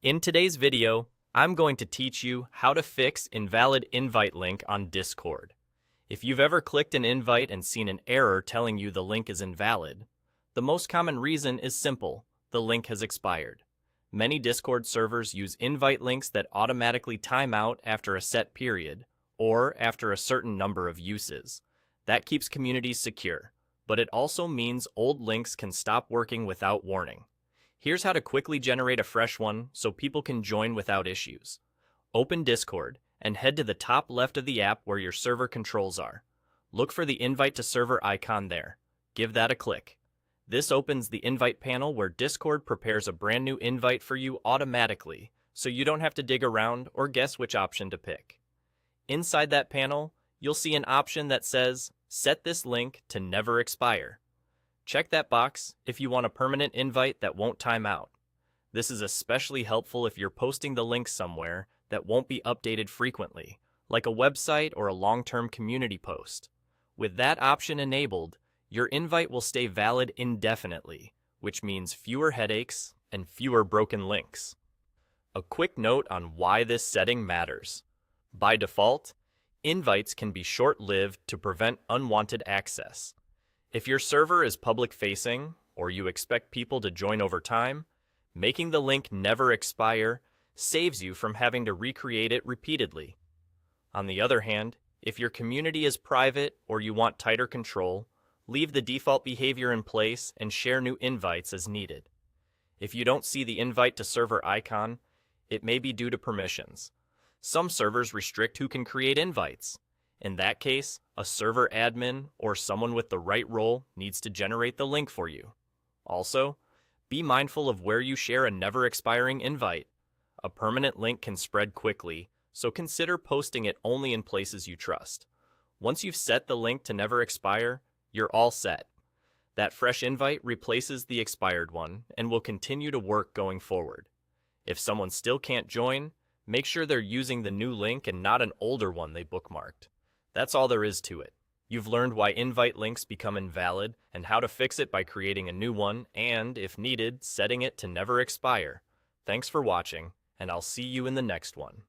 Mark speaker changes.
Speaker 1: In today's video, I'm going to teach you how to fix invalid invite link on Discord. If you've ever clicked an invite and seen an error telling you the link is invalid, the most common reason is simple: the link has expired. Many Discord servers use invite links that automatically time out after a set period or after a certain number of uses. That keeps communities secure, but it also means old links can stop working without warning. Here's how to quickly generate a fresh one so people can join without issues. Open Discord and head to the top left of the app where your server controls are. Look for the invite to server icon there. Give that a click. This opens the invite panel where Discord prepares a brand new invite for you automatically, so you don't have to dig around or guess which option to pick. Inside that panel, you'll see an option that says, "Set this link to never expire." Check that box if you want a permanent invite that won't time out. This is especially helpful if you're posting the link somewhere that won't be updated frequently, like a website or a long-term community post. With that option enabled, your invite will stay valid indefinitely, which means fewer headaches and fewer broken links. A quick note on why this setting matters. By default, invites can be short-lived to prevent unwanted access. If your server is public-facing, or you expect people to join over time, making the link never expire saves you from having to recreate it repeatedly. On the other hand, if your community is private or you want tighter control, leave the default behavior in place and share new invites as needed. If you don't see the invite to server icon, it may be due to permissions. Some servers restrict who can create invites. In that case, a server admin or someone with the right role needs to generate the link for you. Also, be mindful of where you share a never-expiring invite. A permanent link can spread quickly, so consider posting it only in places you trust. Once you've set the link to never expire, you're all set. That fresh invite replaces the expired one and will continue to work going forward. If someone still can't join, make sure they're using the new link and not an older one they bookmarked. That's all there is to it. You've learned why invite links become invalid and how to fix it by creating a new one and, if needed, setting it to never expire. Thanks for watching, and I'll see you in the next one.